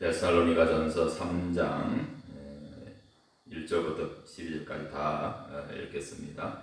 데살로니가전서 3장 1절부터 12절까지 다 읽겠습니다.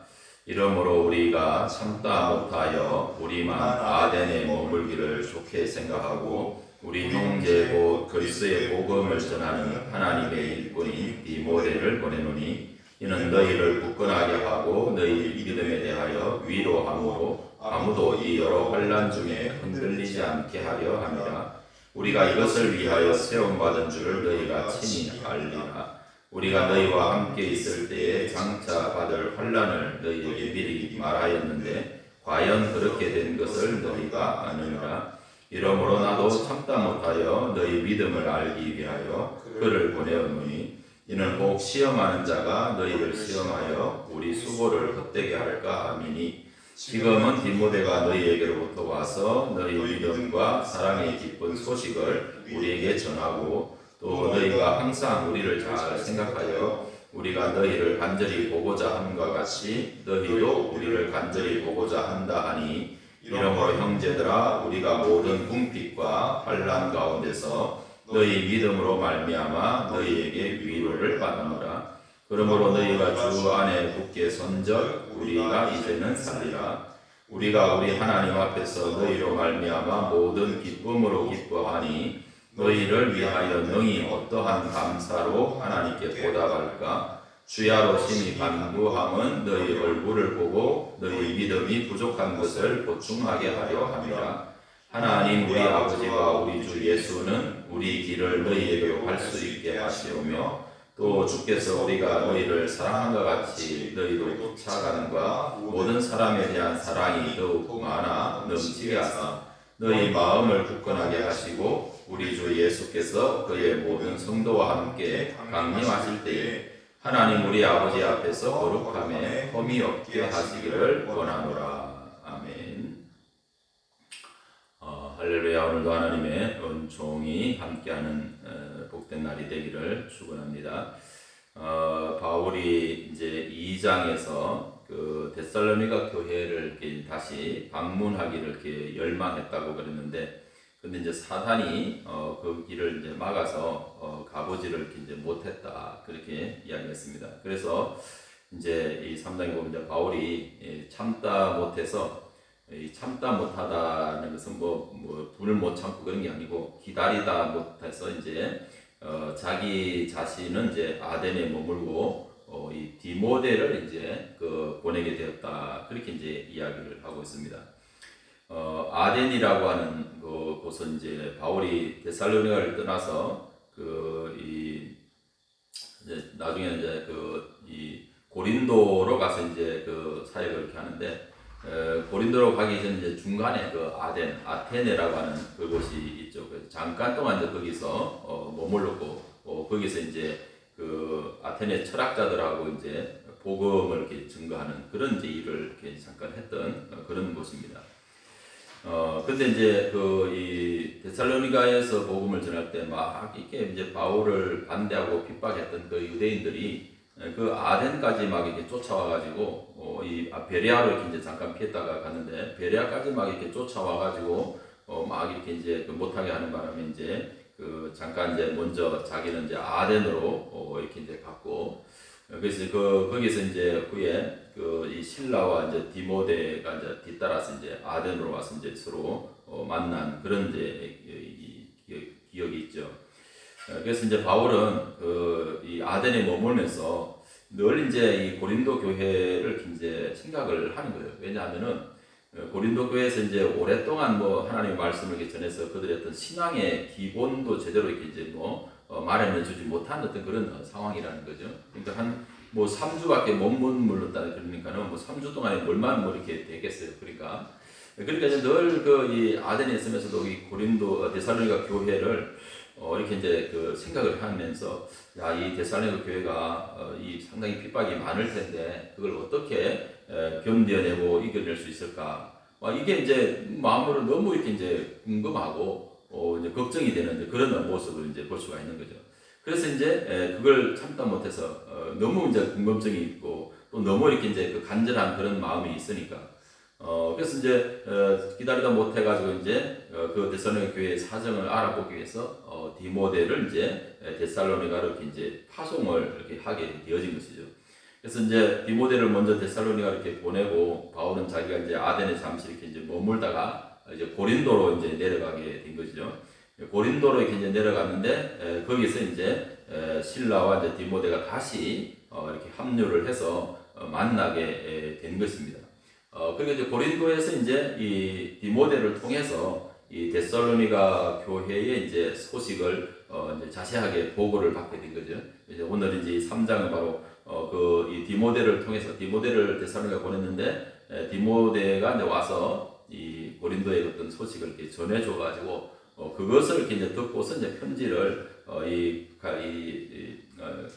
이러므로 우리가 참다 못하여 우리만 아덴에 머물기를 좋게 생각하고 우리 형제 곧 그리스도의 복음을 전하는 하나님의 일꾼인 디모데를 보내노니 이는 너희를 굳건하게 하고 너희 믿음에 대하여 위로함으로 아무도 이 여러 환난 중에 흔들리지 않게 하려 함이라. 우리가 이것을 위하여 세움받은 줄을 너희가 친히 알리라. 우리가 너희와 함께 있을 때에 장차 받을 환난을 너희에게 미리 말하였는데 과연 그렇게 된 것을 너희가 아느니라. 이러므로 나도 참다 못하여 너희 믿음을 알기 위하여 그를 보내었노니 이는 혹 시험하는 자가 너희를 시험하여 우리 수고를 헛되게 할까 함이니 지금은 디모데가 너희에게로부터 와서 너희 믿음과 사랑의 기쁜 소식을 우리에게 전하고 또 너희가 항상 우리를 잘 생각하여 우리가 너희를 간절히 보고자 함과 같이 너희도 우리를 간절히 보고자 한다 하니 이러므로 형제들아 우리가 모든 궁핍과 환난 가운데서 너희 믿음으로 말미암아 너희에게 위로를 받으노라. 그러므로 너희가 주 안에 굳게 선적 우리가 이제는 살리라. 우리가 우리 하나님 앞에서 너희로 말미암아 모든 기쁨으로 기뻐하니 너희를 위하여 능히 어떠한 감사로 하나님께 보답할까. 주야로 심히 간구함은 너희 얼굴을 보고 너희 믿음이 부족한 것을 보충하게 하려 함이라. 하나님 우리 아버지와 우리 주 예수는 우리 길을 너희에게로 갈 수 있게 하시오며 또 주께서 우리가 너희를 사랑한 것 같이 너희도 쫓아가는과 모든 사람에 대한 사랑이 더욱 많아 넘치게 하사 너희 마음을 굳건하게 하시고 우리 주 예수께서 그의 모든 성도와 함께 강림하실 때에 하나님 우리 아버지 앞에서 거룩함에 흠이 없게 하시기를 원하노라. 아멘. 할렐루야. 오늘도 하나님의 은총이 함께하는 복된 날이 되기를 축원합니다. 바울이 이제 2장에서 그 데살로니가 교회를 이렇게 다시 방문하기를 이렇게 열망했다고 그랬는데, 근데 이제 사단이 그 길을 이제 막아서 가보지를 이렇게 이제 못했다 그렇게 이야기했습니다. 그래서 이제 이 3장에 보면 이제 바울이 참다 못해서 이 참다 못하다는 것은 뭐 분을 못 참고 그런 게 아니고 기다리다 못해서 이제 자기 자신은 이제 아덴에 머물고 이 디모데를 이제 보내게 되었다 그렇게 이제 이야기를 하고 있습니다. 아덴이라고 하는 곳은 이제 바울이 데살로니가를 떠나서 이제 나중에 이제 이 고린도로 가서 이제 사역을 이렇게 하는데. 고린도로 가기 전 이제 중간에 아테네라고 하는 그곳이 있죠. 그래서 잠깐 동안 이제 거기서 머물렀고, 거기서 이제 아테네 철학자들하고 이제 복음을 이렇게 증거하는 그런 이제 일을 이렇게 잠깐 했던 그런 곳입니다. 근데 이제 이 데살로니가에서 복음을 전할 때 막 이렇게 이제 바울을 반대하고 핍박했던 그 유대인들이 그 아덴까지 막 이렇게 쫓아와가지고 이 베레아로 이렇게 이제 잠깐 피했다가 갔는데 베레아까지 막 이렇게 쫓아와가지고 막 이렇게 이제 못하게 하는 바람에 이제 잠깐 이제 먼저 자기는 이제 아덴으로 이렇게 이제 갔고, 그래서 거기서 이제 후에 이 신라와 이제 디모데가 이제 뒤따라서 이제 아덴으로 와서 이제 서로 만난 그런 이제 기억이 있죠. 그래서 이제 바울은 이 아덴에 머물면서 늘 이제 이 고린도 교회를 이제 생각을 하는 거예요. 왜냐하면은 고린도 교회에서 이제 오랫동안 하나님의 말씀을 이렇게 전해서 그들의 어떤 신앙의 기본도 제대로 이렇게 이제 마련해주지 못한 어떤 그런 상황이라는 거죠. 그러니까 한 3주밖에 못 머물렀다 그러니까는 3주 동안에 뭘만 이렇게 되겠어요. 그러니까 이제 늘 이 아덴에 있으면서도 이 고린도 데살로니가 교회를 이렇게 이제 생각을 하면서 이 데살로니가 교회가 이 상당히 핍박이 많을 텐데 그걸 어떻게 견뎌내고 이겨낼 수 있을까? 이게 이제 마음으로 너무 이렇게 이제 궁금하고 이제 걱정이 되는 그런 모습을 이제 볼 수가 있는 거죠. 그래서 이제 그걸 참다 못해서 너무 이제 궁금증이 있고 또 너무 이렇게 이제 간절한 그런 마음이 있으니까 그래서 이제 기다리다 못해가지고 이제 그 데살로니가 교회의 사정을 알아보기 위해서 디모데를 이제 데살로니가로 이렇게 이제 파송을 이렇게 하게 되어진 것이죠. 그래서 이제 디모데를 먼저 데살로니가 이렇게 보내고 바울은 자기가 이제 아덴에 잠시 이렇게 이제 머물다가 이제 고린도로 이제 내려가게 된 것이죠. 고린도로 이렇게 이제 내려갔는데 거기서 이제 실라와 이제 디모데가 다시 이렇게 합류를 해서 만나게 된 것입니다. 그리고 이제 고린도에서 이제 이 디모데를 통해서 이 데살로니가 교회의 이제 소식을 이제 자세하게 보고를 받게 된 거죠. 이제 오늘 이제 3장은 바로 그 이 디모데를 통해서 디모데를 데살로니가 보냈는데 디모데가 이제 와서 이 고린도의 어떤 소식을 이렇게 전해줘 가지고 그것을 이렇게 이제 듣고서 이제 편지를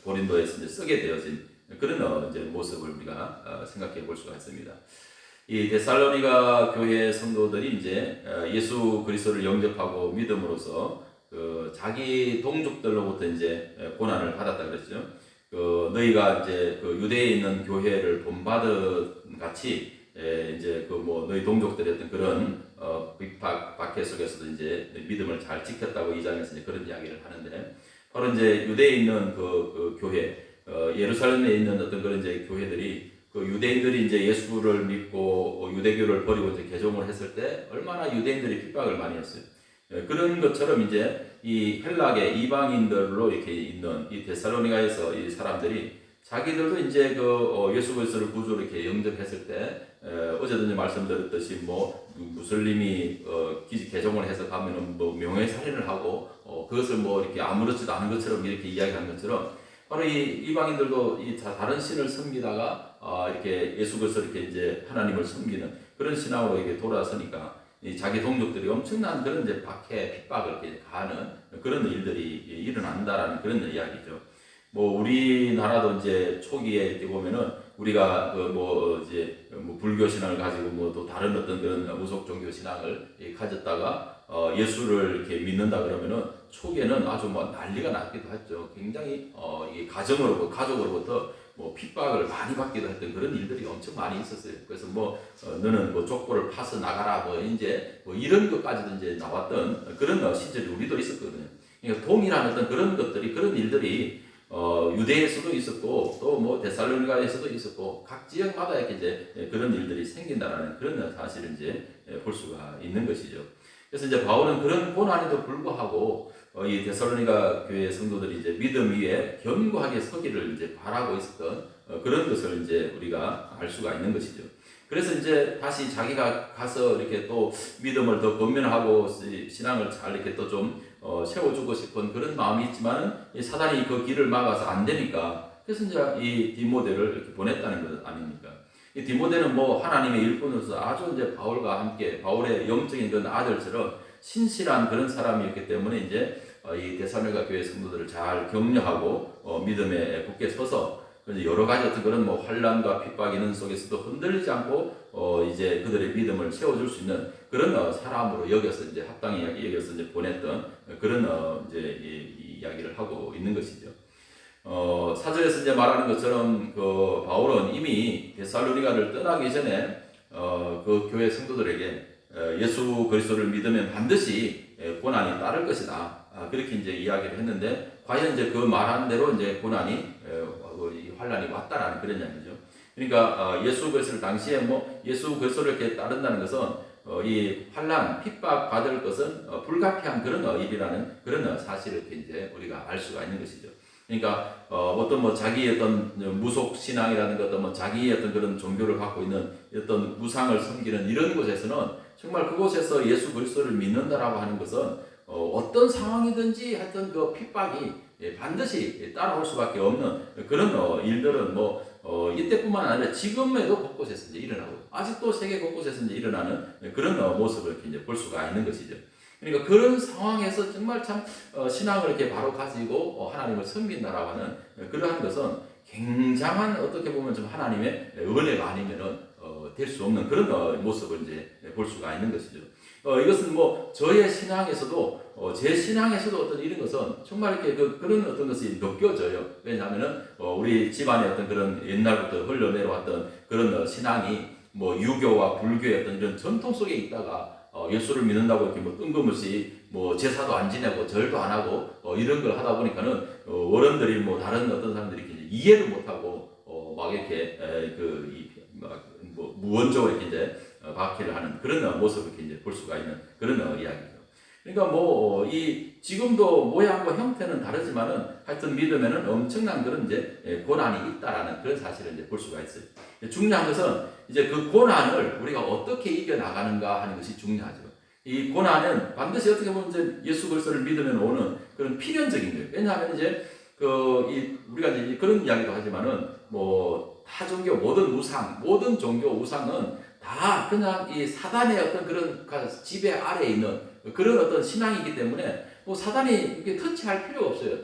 고린도에서 이제 쓰게 되어진 그런 이제 모습을 우리가 생각해 볼 수가 있습니다. 이 데살로니가 교회 성도들이 이제 예수 그리스도를 영접하고 믿음으로써 그 자기 동족들로부터 이제 고난을 받았다 그랬죠. 너희가 이제 그 유대에 있는 교회를 본받은 같이 이제 그 뭐 너희 동족들의 어떤 그런 핍박 박해 속에서도 이제 믿음을 잘 지켰다고 이 장에서 이제 그런 이야기를 하는데 바로 이제 유대에 있는 그 교회 예루살렘에 있는 어떤 그런 이제 교회들이 그 유대인들이 이제 예수를 믿고 유대교를 버리고 이제 개종을 했을 때 얼마나 유대인들이 핍박을 많이 했어요. 그런 것처럼 이제 이 헬락의 이방인들로 이렇게 있는 이 데살로니가에서 이 사람들이 자기들도 이제 그 예수 그리스도를 구주로 이렇게 영접했을 때 어제도 이제 말씀드렸듯이 뭐 무슬림이 개종을 해서 가면은 뭐 명예살인을 하고 그것을 뭐 이렇게 아무렇지도 않은 것처럼 이렇게 이야기하는 것처럼 바로 이 이방인들도 이 다른 신을 섬기다가 이렇게 예수 그리스도 이렇게 이제 하나님을 섬기는 그런 신앙으로 이렇게 돌아서니까 이 자기 동족들이 엄청난 그런 이제 박해 핍박을 이렇게 가하는 그런 일들이 일어난다라는 그런 이야기죠. 뭐 우리나라도 이제 초기에 이렇게 보면은 우리가 이제 불교 신앙을 가지고 뭐 또 다른 어떤 그런 무속 종교 신앙을 가졌다가 예수를 이렇게 믿는다 그러면은 초기에는 아주 뭐 난리가 났기도 했죠. 굉장히 이 가족으로부터 뭐 핍박을 많이 받기도 했던 그런 일들이 엄청 많이 있었어요. 그래서 너는 뭐 족보를 파서 나가라 이제 이런 것까지도 이제 나왔던 그런 시절이 우리도 있었거든요. 그러니까 동일한 어떤 그런 것들이 그런 일들이 유대에서도 있었고 또 뭐 데살로니가에서도 있었고 각 지역마다 이렇게 이제 그런 일들이 생긴다라는 그런 사실을 이제 볼 수가 있는 것이죠. 그래서 이제 바울은 그런 고난에도 불구하고 이 데살로니가 교회 성도들이 이제 믿음 위에 견고하게 서기를 이제 바라고 있었던 그런 것을 이제 우리가 알 수가 있는 것이죠. 그래서 이제 다시 자기가 가서 이렇게 또 믿음을 더 건면하고 신앙을 잘 이렇게 또 좀 세워주고 싶은 그런 마음이 있지만은 사단이 그 길을 막아서 안 되니까 그래서 이제 이 디모데를 이렇게 보냈다는 것 아닙니까? 이 디모데는 뭐 하나님의 일꾼으로서 아주 이제 바울과 함께 바울의 영적인 그런 아들처럼 신실한 그런 사람이었기 때문에 이제 이 데살로니가 교회 성도들을 잘 격려하고 믿음에 굳게 서서 여러 가지 어떤 그런 뭐 환란과 핍박 있는 속에서도 흔들리지 않고 이제 그들의 믿음을 세워줄 수 있는 그런 사람으로 여겨서 이제 합당히 여겨서 이제 보냈던 그런 이제 이 이야기를 하고 있는 것이죠. 사절에서 이제 말하는 것처럼 그 바울은 이미 데살로니가를 떠나기 전에 그 교회 성도들에게 예수 그리스도를 믿으면 반드시 고난이 따를 것이다. 그렇게 이제 이야기를 했는데 과연 이제 그 말한 대로 이제 고난이 환란이 왔다라는 그런 이야기죠. 그러니까 예수 그리스도를 당시에 뭐 예수 그리스도를 이렇게 따른다는 것은 이 환란 핍박 받을 것은 불가피한 그런 일이라는 그런 사실을 이렇게 이제 우리가 알 수가 있는 것이죠. 그러니까 어떤 뭐 자기의 어떤 무속 신앙이라든가 어떤 뭐 자기의 어떤 그런 종교를 갖고 있는 어떤 우상을 섬기는 이런 곳에서는 정말 그곳에서 예수 그리스도를 믿는다라고 하는 것은 어떤 상황이든지 하여튼 그 핍박이 반드시 따라올 수밖에 없는 그런 일들은 이때뿐만 아니라 지금에도 곳곳에서 이제 일어나고 아직도 세계 곳곳에서 이제 일어나는 그런 모습을 이렇게 이제 볼 수가 있는 것이죠. 그러니까 그런 상황에서 정말 참 신앙을 이렇게 바로 가지고 하나님을 섬긴다라고 하는 그러한 것은 굉장한 어떻게 보면 좀 하나님의 은혜가 아니면은 될 수 없는 그런 모습을 이제 볼 수가 있는 것이죠. 이것은 뭐 저의 신앙에서도 제 신앙에서도 어떤 이런 것은 정말 이렇게 그런 어떤 것이 느껴져요. 왜냐하면은 우리 집안의 어떤 그런 옛날부터 흘러내려왔던 그런 신앙이 뭐 유교와 불교의 어떤 이런 전통 속에 있다가 예수를 믿는다고 이렇게 뭐 뜬금없이 뭐 제사도 안 지내고 절도 안 하고 이런 걸 하다 보니까는 어른들이 뭐 다른 어떤 사람들이 이제 이해를 못하고 막 이렇게 뭐 무언적으로 이렇게 이제 박해를 하는 그런 모습을 이렇게 이제 볼 수가 있는 그런 이야기죠. 그러니까 뭐 이 지금도 모양과 형태는 다르지만은 하여튼 믿음에는 엄청난 그런 이제 고난이 있다라는 그런 사실을 이제 볼 수가 있어요. 중요한 것은 이제 그 고난을 우리가 어떻게 이겨 나가는가 하는 것이 중요하죠. 이 고난은 반드시 어떻게 보면 이제 예수 그리스도를 믿으면 오는 그런 필연적인 거예요. 왜냐하면 이제 우리가 이제 그런 이야기도 하지만은 뭐 타 종교 모든 종교 우상은 다 그냥 이 사단의 어떤 그런 지배 아래에 있는 그런 어떤 신앙이기 때문에 뭐 사단이 이렇게 터치할 필요가 없어요.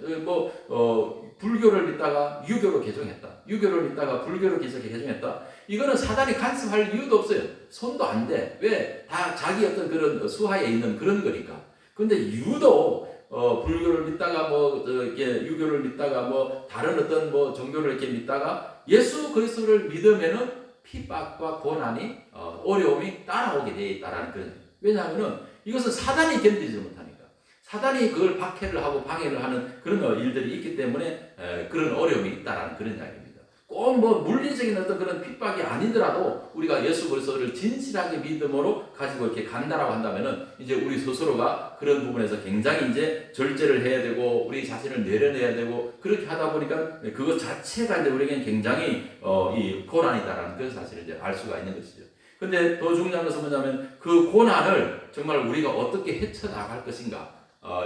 불교를 믿다가 유교로 개종했다. 유교를 믿다가 불교로 개종했다. 이거는 사단이 간섭할 이유도 없어요. 손도 안 돼. 왜? 다 자기 어떤 그런 수하에 있는 그런 거니까. 근데 유도 불교를 믿다가 유교를 믿다가 뭐 다른 어떤 뭐 종교를 이렇게 믿다가 예수 그리스도를 믿으면은 핍박과 고난이 어려움이 따라오게 돼 있다라는 그런. 왜냐하면은 이것은 사단이 견디지 못하니까. 사단이 그걸 박해를 하고 방해를 하는 그런 일들이 있기 때문에 그런 어려움이 있다라는 그런 이야기입니다. 꼭 뭐 물리적인 어떤 그런 핍박이 아니더라도 우리가 예수 그리스도를 진실하게 믿음으로 가지고 이렇게 간다라고 한다면은 이제 우리 스스로가 그런 부분에서 굉장히 이제 절제를 해야 되고 우리 자신을 내려내야 되고 그렇게 하다 보니까 그것 자체가 이제 우리에게는 굉장히 이 고난이다라는 그런 사실을 이제 알 수가 있는 것이죠. 근데 더 중요한 것은 뭐냐면 그 고난을 정말 우리가 어떻게 헤쳐나갈 것인가.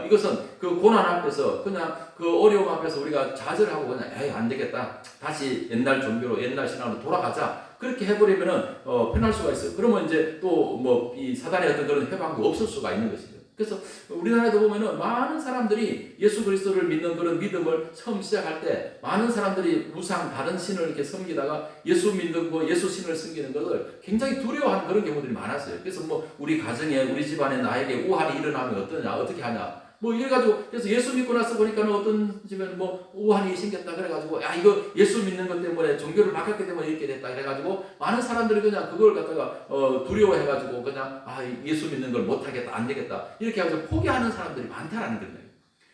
이것은 그 고난 앞에서 그냥 그 어려움 앞에서 우리가 좌절하고 그냥 안 되겠다. 다시 옛날 종교로 옛날 신앙으로 돌아가자. 그렇게 해버리면은 편할 수가 있어요. 그러면 이제 또 뭐 이 사단의 어떤 그런 해방도 없을 수가 있는 것이죠. 그래서 우리나라에도 보면은 많은 사람들이 예수 그리스도를 믿는 그런 믿음을 처음 시작할 때 많은 사람들이 우상 다른 신을 이렇게 섬기다가 예수 믿는 거 예수 신을 섬기는 것을 굉장히 두려워하는 그런 경우들이 많았어요. 그래서 뭐 우리 가정에 우리 집안에 나에게 우환이 일어나면 어떠냐 어떻게 하냐 뭐 이래가지고 그래서 예수 믿고 나서 보니까는 어떤 집에는 뭐 우환이 생겼다 그래가지고 야 이거 예수 믿는 것 때문에 종교를 바꿨기 때문에 이렇게 됐다 그래가지고 많은 사람들이 그냥 그걸 갖다가 두려워해가지고 그냥 예수 믿는 걸 못하겠다 안 되겠다 이렇게 해가지고 포기하는 사람들이 많다라는 거예요.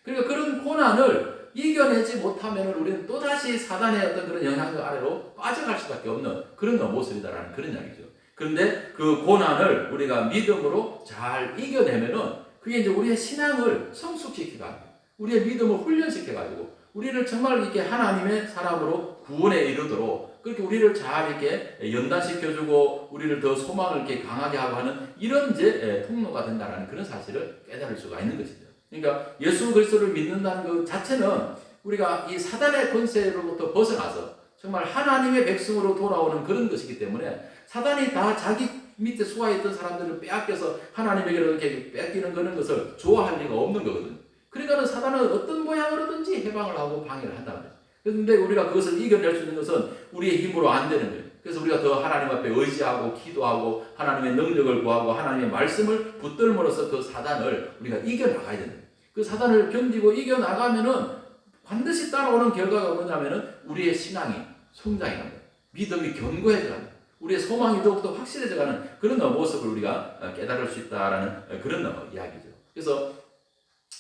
그러니까 그런 고난을 이겨내지 못하면 우리는 또다시 사단의 어떤 그런 영향력 아래로 빠져갈 수밖에 없는 그런 모습이다라는 그런 이야기죠. 그런데 그 고난을 우리가 믿음으로 잘 이겨내면은 그게 이제 우리의 신앙을 성숙시켜가지고 우리의 믿음을 훈련시켜가지고 우리를 정말 이렇게 하나님의 사람으로 구원에 이르도록 그렇게 우리를 잘 이렇게 연단시켜주고 우리를 더 소망을 이렇게 강하게 하고 하는 이런 이제 통로가 된다라는 그런 사실을 깨달을 수가 있는 것이죠. 그러니까 예수 그리스도를 믿는다는 것 자체는 우리가 이 사단의 권세로부터 벗어나서 정말 하나님의 백성으로 돌아오는 그런 것이기 때문에 사단이 다 자기 밑에 수하에 있던 사람들을 빼앗겨서 하나님에게로 이렇게 뺏기는 그런 것을 좋아할 리가 없는 거거든요. 그러니까 사단은 어떤 모양으로든지 해방을 하고 방해를 한다는 거예요. 그런데 우리가 그것을 이겨낼 수 있는 것은 우리의 힘으로 안 되는 거예요. 그래서 우리가 더 하나님 앞에 의지하고 기도하고 하나님의 능력을 구하고 하나님의 말씀을 붙들므로써 그 사단을 우리가 이겨나가야 되는 거예요. 그 사단을 견디고 이겨나가면은 반드시 따라오는 결과가 뭐냐면은 우리의 신앙이 성장이 납니다. 믿음이 견고해져 갑니다. 우리의 소망이 더욱더 확실해져가는 그런 모습을 우리가 깨달을 수 있다라는 그런 이야기죠. 그래서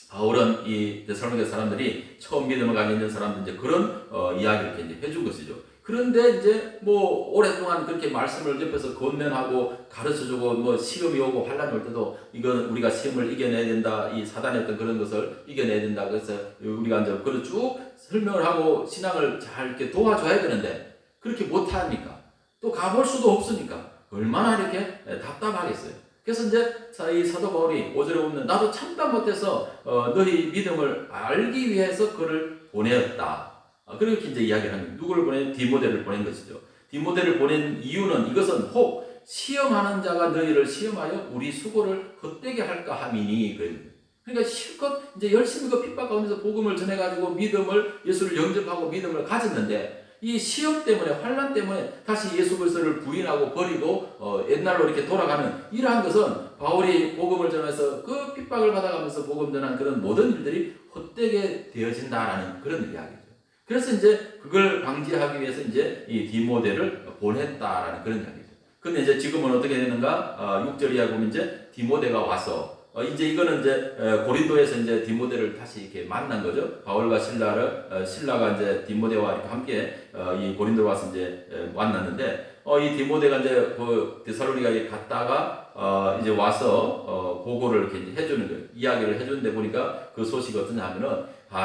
바울은 이 데살로니가 사람들이 처음 믿음을 가지고 있는 사람들 이제 그런 이야기를 이제 해준 것이죠. 그런데 이제 뭐 오랫동안 그렇게 말씀을 옆에서 권면하고 가르쳐주고 뭐 시험이 오고 환란이 올 때도 이건 우리가 시험을 이겨내야 된다. 이 사단의 어떤 그런 것을 이겨내야 된다. 그래서 우리가 이제 그걸 쭉 설명을 하고 신앙을 잘 이렇게 도와줘야 되는데 그렇게 못하니까. 또 가볼 수도 없으니까 얼마나 이렇게 답답하겠어요. 그래서 이제 이 사도 바울이 5절에 보면 나도 참다 못해서 너희 믿음을 알기 위해서 그를 보내었다. 그렇게 이제 이야기를 합니다. 누구를 보낸? 디모데를 보낸 것이죠. 디모데를 보낸 이유는 이것은 혹 시험하는 자가 너희를 시험하여 우리 수고를 헛되게 할까 함이니 그랬는데. 그러니까 실컷 이제 열심히 그 핍박 가운데서 복음을 전해가지고 믿음을 예수를 영접하고 믿음을 가졌는데. 이 시험 때문에 환난 때문에 다시 예수 그리스도를 부인하고 버리고 옛날로 이렇게 돌아가는 이러한 것은 바울이 복음을 전해서 그 핍박을 받아가면서 복음 전한 그런 모든 일들이 헛되게 되어진다라는 그런 이야기죠. 그래서 이제 그걸 방지하기 위해서 이제 이 디모데를 보냈다라는 그런 이야기죠. 근데 이제 지금은 어떻게 되는가? 6절 이하 보면 이제 디모데가 와서 이제 이거는 이제 고린도에서 이제 디모데를 다시 이렇게 만난 거죠. 바울과 신라가 이제 디모데와 이렇게 함께 이 고린도로 와서 이제 만났는데 이 디모데가 이제 그 데살로니가에 갔다가 이제 와서 보고를 이렇게 해주는 거예요. 이야기를 해주는데 보니까 그 소식이 어떠냐 하면은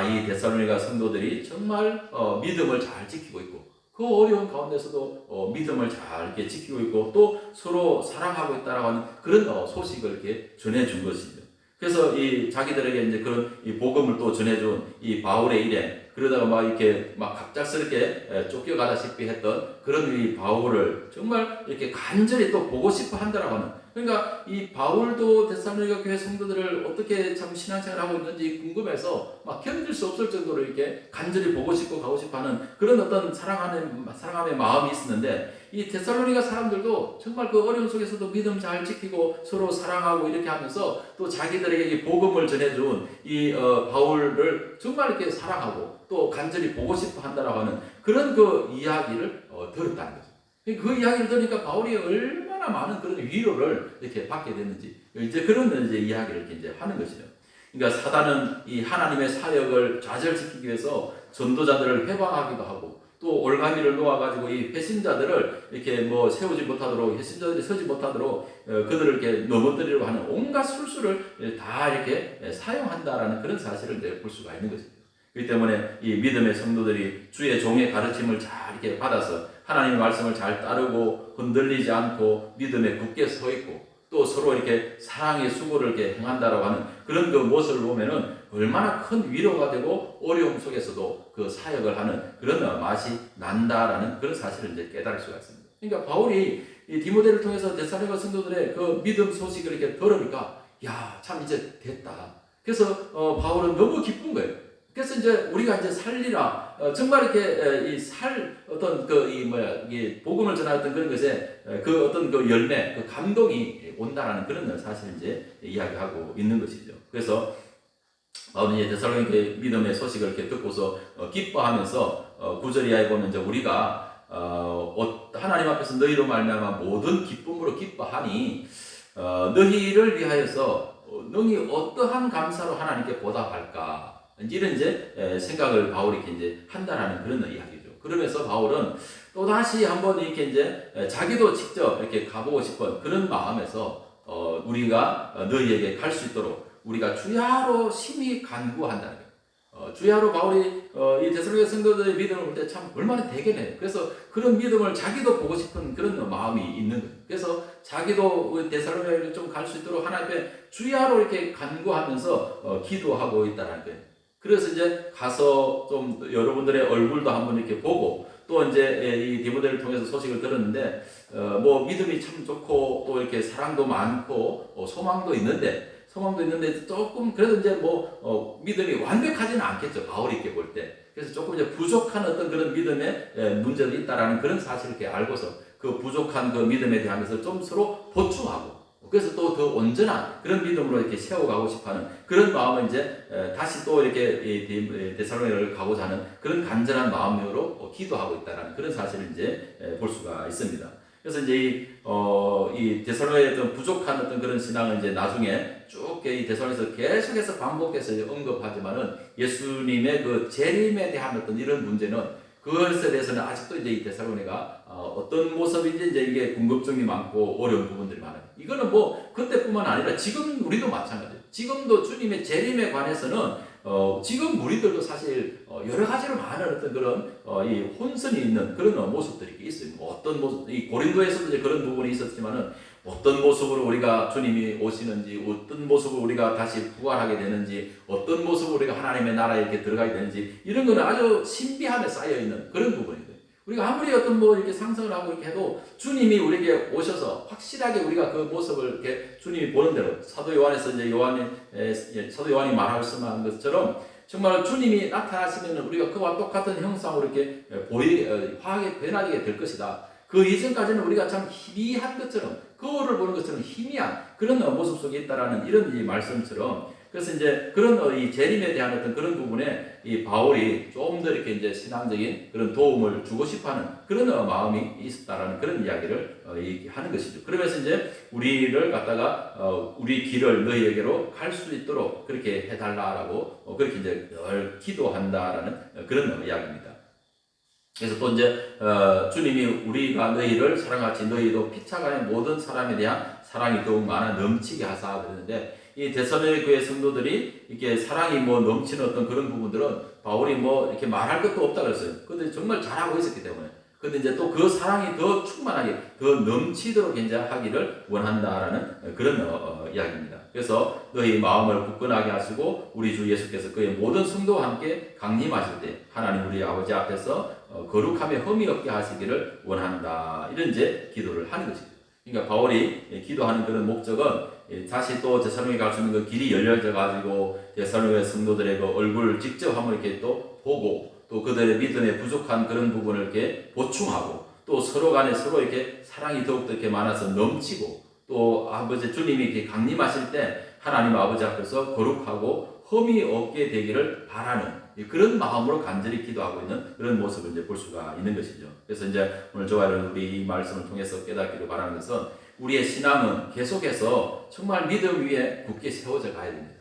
이 데살로니가 성도들이 정말 믿음을 잘 지키고 있고 그 어려운 가운데서도 믿음을 잘 이렇게 지키고 있고 또 서로 사랑하고 있다라고 하는 그런 소식을 이렇게 전해준 것이죠. 그래서 이 자기들에게 이제 그런 이 복음을 또 전해준 이 바울의 일행, 그러다가 막 이렇게 막 갑작스럽게 쫓겨가다시피 했던 그런 이 바울을 정말 이렇게 간절히 또 보고 싶어 한다라고 하는, 그러니까 이 바울도 데살로니가 교회 성도들을 어떻게 참 신앙생활하고 있는지 궁금해서 막 견딜 수 없을 정도로 이렇게 간절히 보고 싶고 가고 싶어하는 그런 어떤 사랑함의 마음이 있었는데, 이 데살로니가 사람들도 정말 그 어려운 속에서도 믿음 잘 지키고 서로 사랑하고 이렇게 하면서 또 자기들에게 이 복음을 전해준 이 바울을 정말 이렇게 사랑하고 또 간절히 보고 싶어 한다라고 하는 그런 그 이야기를 들었다는 거죠. 그 이야기를 들으니까 바울이 얼마나 많은 그런 위로를 이렇게 받게 됐는지, 이제 그런 이제 이야기를 이렇게 이제 하는 것이죠. 그러니까 사단은 이 하나님의 사역을 좌절시키기 위해서 전도자들을 해방하기도 하고, 또 올가미를 놓아가지고 이 회심자들을 이렇게 뭐 세우지 못하도록, 회심자들이 서지 못하도록 그들을 이렇게 넘어뜨리려고 하는 온갖 술수를 다 이렇게 사용한다라는 그런 사실을 볼 수가 있는 것입니다. 그렇기 때문에 이 믿음의 성도들이 주의 종의 가르침을 잘 이렇게 받아서 하나님의 말씀을 잘 따르고 흔들리지 않고 믿음에 굳게 서 있고 또 서로 이렇게 사랑의 수고를 이렇게 행한다라고 하는 그런 그 모습을 보면은 얼마나 큰 위로가 되고 어려움 속에서도 그 사역을 하는 그런 맛이 난다라는 그런 사실을 이제 깨달을 수가 있습니다. 그러니까 바울이 이 디모데를 통해서 데살로니가 성도들의 그 믿음 소식을 이렇게 들으니까 야, 참 이제 됐다. 그래서 바울은 너무 기쁜 거예요. 그래서 이제 우리가 이제 살리라, 정말 이렇게 어떤 이 복음을 전하였던 그런 것에 그 어떤 그 열매, 그 감동이 온다라는 그런 사실을 이제 이야기하고 있는 것이죠. 그래서 바울은 이제 데살로니가 믿음의 소식을 이렇게 듣고서 기뻐하면서 9절 이하에 보면 이제 우리가 하나님 앞에서 너희로 말미암아 모든 기쁨으로 기뻐하니 너희를 위하여서 너희 어떠한 감사로 하나님께 보답할까? 이런 이제 생각을 바울이 이제 한다라는 그런 이야기죠. 그러면서 바울은 또 다시 한번 이렇게 이제 자기도 직접 이렇게 가보고 싶은 그런 마음에서 우리가 너희에게 갈 수 있도록 우리가 주야로 심히 간구한다는 거예요. 주야로 바울이 이 데살로니가 성도들의 믿음을 볼 때 참 얼마나 대견해요. 그래서 그런 믿음을 자기도 보고 싶은 그런 마음이 있는 거예요. 그래서 자기도 데살로니가를 좀 갈 수 있도록 하나님 앞에 주야로 이렇게 간구하면서 기도하고 있다는 거예요. 그래서 이제 가서 좀 여러분들의 얼굴도 한번 이렇게 보고 또 이제 이 디모데를 통해서 소식을 들었는데 뭐 믿음이 참 좋고 또 이렇게 사랑도 많고 소망도 있는데 조금 그래도 이제 뭐 믿음이 완벽하지는 않겠죠. 바울이 이렇게 볼 때. 그래서 조금 이제 부족한 어떤 그런 믿음의 문제도 있다라는 그런 사실을 이렇게 알고서 그 부족한 그 믿음에 대하면서 좀 서로 보충하고 그래서 또 더 온전한 그런 믿음으로 이렇게 세워가고 싶어하는 그런 마음을 이제 다시 또 이렇게 데살로니가를 가고자 하는 그런 간절한 마음으로 기도하고 있다는 그런 사실을 이제 볼 수가 있습니다. 그래서 이제 이 데살로니가의 어떤 부족한 어떤 그런 신앙을 이제 나중에 쭉 이 데살로니가에서 계속해서 반복해서 언급하지만은 예수님의 그 재림에 대한 어떤 이런 문제는 그것에 대해서는 아직도 이제 이 데살로니가가 어떤 모습인지 이제 이게 궁금증이 많고 어려운 부분들이 많아요. 이거는 뭐 그때뿐만 아니라 지금 우리도 마찬가지예요. 지금도 주님의 재림에 관해서는 지금 우리들도 사실 여러 가지로 많은 어떤 그런 이 혼선이 있는 그런 모습들이 있어요. 뭐 어떤 모습, 이 고린도에서도 이제 그런 부분이 있었지만은 어떤 모습으로 우리가 주님이 오시는지, 어떤 모습으로 우리가 다시 부활하게 되는지, 어떤 모습으로 우리가 하나님의 나라에 이렇게 들어가게 되는지 이런 거는 아주 신비함에 쌓여 있는 그런 부분입니다. 우리가 아무리 어떤 뭐 이렇게 상상을 하고 이렇게 해도 주님이 우리에게 오셔서 확실하게 우리가 그 모습을 이렇게 주님이 보는 대로 사도 요한에서 이제 사도 요한이 말씀한 것처럼 정말 주님이 나타나시면 우리가 그와 똑같은 형상으로 이렇게 화하게 변하게 될 것이다. 그 이전까지는 우리가 참 희미한 것처럼 거울을 보는 것처럼 희미한 그런 모습 속에 있다라는 이런 이 말씀처럼 그래서 이제 그런 이 재림에 대한 어떤 그런 부분에 이 바울이 조금 더 이렇게 이제 신앙적인 그런 도움을 주고 싶어하는 그런 마음이 있었다라는 그런 이야기를 하는 것이죠. 그러면서 이제 우리를 갖다가 우리 길을 너희에게로 갈 수 있도록 그렇게 해달라라고 그렇게 이제 늘 기도한다라는 그런 이야기입니다. 그래서 또 이제 주님이 우리가 너희를 사랑하지 너희도 피차간의 모든 사람에 대한 사랑이 더욱 많아 넘치게 하사 그러는데 이 데살로니가 교회 성도들이 이렇게 사랑이 뭐 넘치는 어떤 그런 부분들은 바울이 뭐 이렇게 말할 것도 없다 그랬어요. 근데 정말 잘하고 있었기 때문에. 근데 이제 또 그 사랑이 더 충만하게 더 넘치도록 이제 하기를 원한다라는 그런 이야기입니다. 그래서 너희 마음을 굳건하게 하시고 우리 주 예수께서 그의 모든 성도와 함께 강림하실 때 하나님 우리 아버지 앞에서 거룩함에 흠이 없게 하시기를 원한다. 이런 이제 기도를 하는 것이죠. 그러니까 바울이 기도하는 그런 목적은 다시 또 데살로니가 갈 수 있는 그 길이 열려져 가지고 데살로니가 성도들의 그 얼굴을 직접 한번 이렇게 또 보고 또 그들의 믿음에 부족한 그런 부분을 이렇게 보충하고 또 서로 간에 서로 이렇게 사랑이 더욱더 이렇게 많아서 넘치고 또 아버지 주님이 이렇게 강림하실 때 하나님 아버지 앞에서 거룩하고 흠이 없게 되기를 바라는 그런 마음으로 간절히 기도하고 있는 그런 모습을 이제 볼 수가 있는 것이죠. 그래서 이제 오늘 저와 우리 이 말씀을 통해서 깨닫기를 바라는 것은 우리의 신앙은 계속해서 정말 믿음 위에 굳게 세워져 가야 됩니다.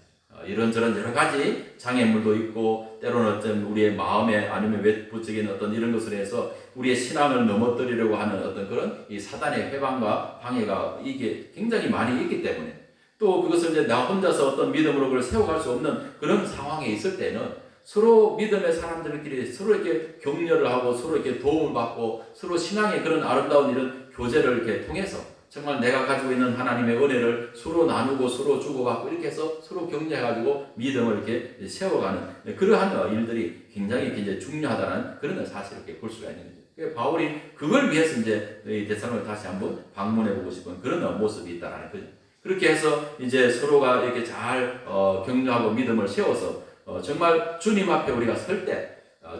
이런저런 여러 가지 장애물도 있고 때로는 어떤 우리의 마음에 아니면 외부적인 어떤 이런 것으로 해서 우리의 신앙을 넘어뜨리려고 하는 어떤 그런 이 사단의 회방과 방해가 이게 굉장히 많이 있기 때문에 또 그것을 이제 나 혼자서 어떤 믿음으로 그걸 세워갈 수 없는 그런 상황에 있을 때는 서로 믿음의 사람들끼리 서로 이렇게 격려를 하고 서로 이렇게 도움을 받고 서로 신앙의 그런 아름다운 이런 교제를 이렇게 통해서 정말 내가 가지고 있는 하나님의 은혜를 서로 나누고 서로 주고받고 이렇게 해서 서로 격려해가지고 믿음을 이렇게 세워가는 그러한 일들이 굉장히 이제 중요하다는 그런 사실을 이렇게 볼 수가 있는 거죠. 그러니까 바울이 그걸 위해서 이제 데살로니가를 다시 한번 방문해보고 싶은 그런 모습이 있다라는 거죠. 그렇게 해서 이제 서로가 이렇게 잘 격려하고 믿음을 세워서 정말 주님 앞에 우리가 설 때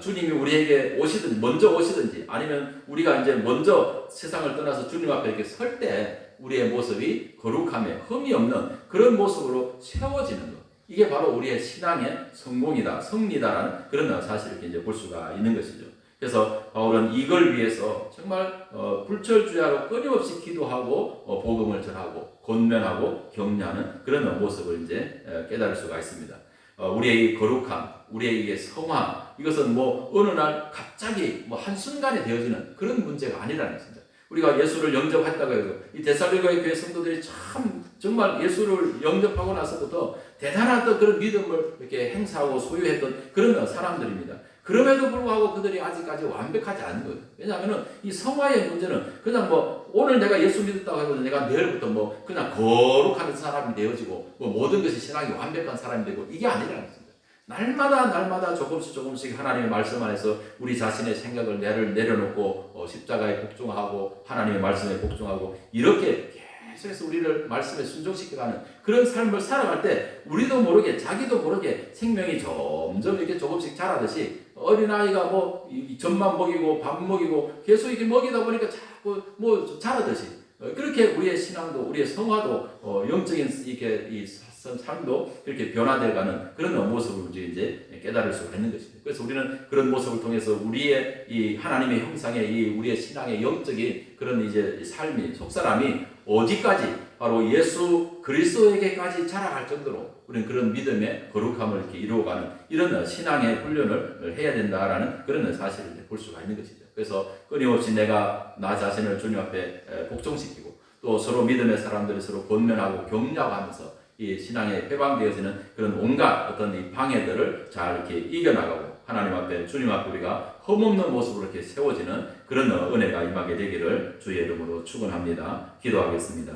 주님이 우리에게 오시든지 먼저 오시든지 아니면 우리가 이제 먼저 세상을 떠나서 주님 앞에 이렇게 설 때 우리의 모습이 거룩함에 흠이 없는 그런 모습으로 세워지는 것. 이게 바로 우리의 신앙의 성공이다, 승리다라는 그런 사실을 이제 볼 수가 있는 것이죠. 그래서 바울은 이걸 위해서 정말 불철주야로 끊임없이 기도하고 복음을 전하고 권면하고 격려하는 그런 모습을 이제 깨달을 수가 있습니다. 우리의 거룩함, 우리의 성화, 이것은 뭐 어느 날 갑자기 뭐 한순간에 되어지는 그런 문제가 아니라는 것입니다. 우리가 예수를 영접했다고 해서 이 데살로니가 교회 성도들이 참 정말 예수를 영접하고 나서부터 대단한 그런 믿음을 이렇게 행사하고 소유했던 그런 사람들입니다. 그럼에도 불구하고 그들이 아직까지 완벽하지 않은 거예요. 왜냐하면 이 성화의 문제는 그냥 뭐 오늘 내가 예수 믿었다고 해도 내가 내일부터 뭐 그냥 거룩한 사람이 되어지고 뭐 모든 것이 신앙이 완벽한 사람이 되고 이게 아니라는 것입니다. 날마다 조금씩 하나님의 말씀 안에서 우리 자신의 생각을 내려놓고 십자가에 복종하고 하나님의 말씀에 복종하고 이렇게 계속해서 우리를 말씀에 순종시켜가는 그런 삶을 살아갈 때 우리도 모르게 자기도 모르게 생명이 점점 이렇게 조금씩 자라듯이 어린아이가 뭐 젖만 먹이고 밥 먹이고 계속 이렇게 먹이다 보니까 자꾸 뭐 자라듯이 그렇게 우리의 신앙도 우리의 성화도 영적인 이렇게 이 삶도 이렇게 변화되어가는 그런 모습을 이제 깨달을 수가 있는 것입니다. 그래서 우리는 그런 모습을 통해서 우리의 이 하나님의 형상의 이 우리의 신앙의 영적인 그런 이제 삶이 속사람이 어디까지 바로 예수 그리스도에게까지 자라갈 정도로 우리는 그런 믿음의 거룩함을 이렇게 이루어가는 이런 신앙의 훈련을 해야 된다라는 그런 사실을 볼 수가 있는 것이죠. 그래서 끊임없이 내가 나 자신을 주님 앞에 복종시키고 또 서로 믿음의 사람들이 서로 권면하고 격려하면서 이 신앙에 회방되어지는 그런 온갖 어떤 이 방해들을 잘 이렇게 이겨나가고 하나님 앞에 주님 앞에 우리가 흠없는 모습으로 이렇게 세워지는 그런 은혜가 임하게 되기를 주의 이름으로 축원합니다. 기도하겠습니다.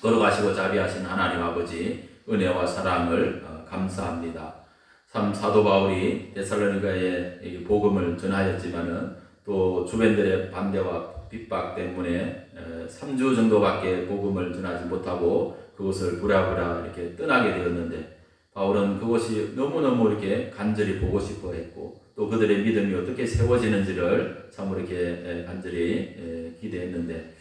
거룩하시고 자비하신 하나님 아버지 은혜와 사랑을 감사합니다. 참 사도 바울이 데살로니가에 복음을 전하였지만은 또 주변들의 반대와 핍박 때문에 3주 정도밖에 복음을 전하지 못하고 그것을 부랴부랴 이렇게 떠나게 되었는데 바울은 그것이 너무너무 이렇게 간절히 보고 싶어 했고 또 그들의 믿음이 어떻게 세워지는지를 참으로 이렇게 간절히 기대했는데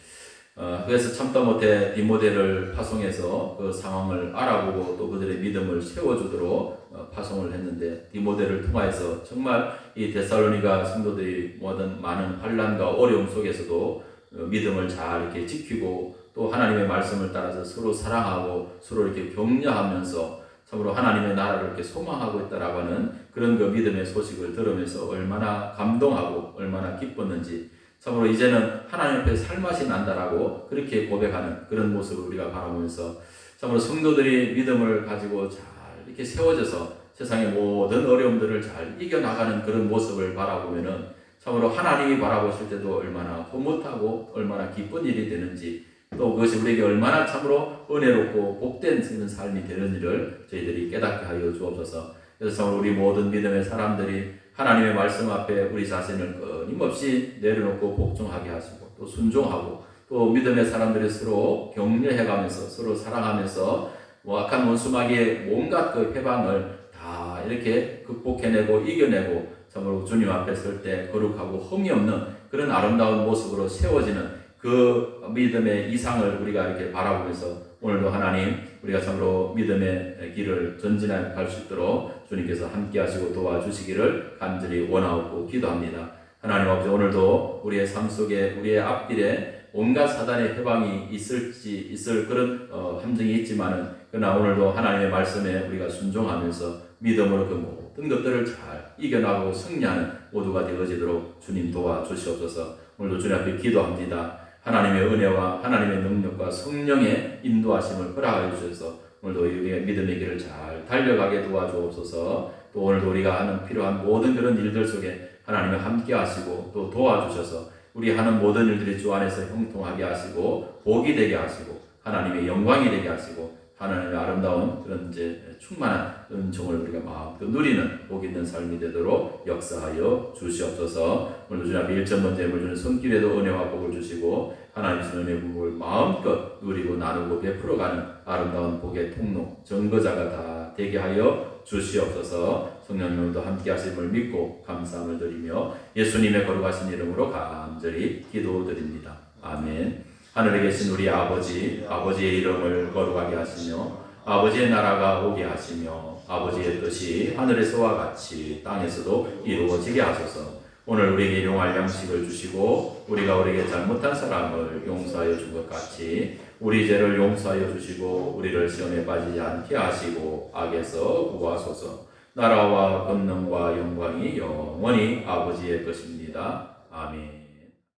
그래서 참다 못해 디모데를 파송해서 그 상황을 알아보고 또 그들의 믿음을 세워주도록 파송을 했는데, 디모데를 통하여서 정말 이 데살로니가 성도들이 모든 많은 환난과 어려움 속에서도 믿음을 잘 이렇게 지키고 또 하나님의 말씀을 따라서 서로 사랑하고 서로 이렇게 격려하면서 참으로 하나님의 나라를 이렇게 소망하고 있다라고 하는 그런 그 믿음의 소식을 들으면서 얼마나 감동하고 얼마나 기뻤는지, 참으로 이제는 하나님 앞에 살맛이 난다라고 그렇게 고백하는 그런 모습을 우리가 바라보면서 참으로 성도들이 믿음을 가지고 잘 이렇게 세워져서 세상의 모든 어려움들을 잘 이겨나가는 그런 모습을 바라보면은 참으로 하나님이 바라보실 때도 얼마나 흐뭇하고 얼마나 기쁜 일이 되는지, 또 그것이 우리에게 얼마나 참으로 은혜롭고 복된 삶이 되는 일을 저희들이 깨닫게 하여 주옵소서. 그래서 참으로 우리 모든 믿음의 사람들이 하나님의 말씀 앞에 우리 자신을 끊임없이 내려놓고 복종하게 하시고 또 순종하고, 또 믿음의 사람들이 서로 격려해가면서 서로 사랑하면서 악한 원수마귀의 온갖 그 해방을 다 이렇게 극복해내고 이겨내고 참으로 주님 앞에 설 때 거룩하고 흠이 없는 그런 아름다운 모습으로 세워지는 그 믿음의 이상을 우리가 이렇게 바라보면서 오늘도 하나님, 우리가 참으로 믿음의 길을 전진해 갈 수 있도록 주님께서 함께 하시고 도와주시기를 간절히 원하고 기도합니다. 하나님 아버지, 오늘도 우리의 삶 속에 우리의 앞길에 온갖 사단의 해방이 있을 그런 함정이 있지만은, 그러나 오늘도 하나님의 말씀에 우리가 순종하면서 믿음으로 그 모든 것들을 잘 이겨나가고 승리하는 모두가 되어지도록 주님 도와주시옵소서. 오늘도 주님 앞에 기도합니다. 하나님의 은혜와 하나님의 능력과 성령의 인도하심을 허락하여 주셔서 오늘도 우리의 믿음의 길을 잘 달려가게 도와주옵소서. 또 오늘도 우리가 하는 필요한 모든 그런 일들 속에 하나님이 함께 하시고 또 도와주셔서 우리 하는 모든 일들이 주 안에서 형통하게 하시고 복이 되게 하시고 하나님의 영광이 되게 하시고 하나님의 아름다운 그런 이제 충만한 은총을 우리가 마음껏 누리는 복 있는 삶이 되도록 역사하여 주시옵소서. 오늘 주님 앞에 1천 번째 예물 주는 손길에도 은혜와 복을 주시고 하나님 주신 은혜의 복을 마음껏 누리고 나누고 베풀어가는 아름다운 복의 통로 증거자가 다 되게 하여 주시옵소서. 성령님도 함께 하심을 믿고 감사함을 드리며 예수님의 거룩하신 이름으로 간절히 기도드립니다. 아멘. 하늘에 계신 우리 아버지, 아버지의 이름을 거룩하게 하시며 아버지의 나라가 오게 하시며 아버지의 뜻이 하늘에서와 같이 땅에서도 이루어지게 하소서. 오늘 우리에게 일용할 양식을 주시고 우리가 우리에게 잘못한 사람을 용서하여 준 것 같이 우리 죄를 용서하여 주시고 우리를 시험에 빠지지 않게 하시고 악에서 구하소서. 나라와 권능과 영광이 영원히 아버지의 것입니다. 아멘.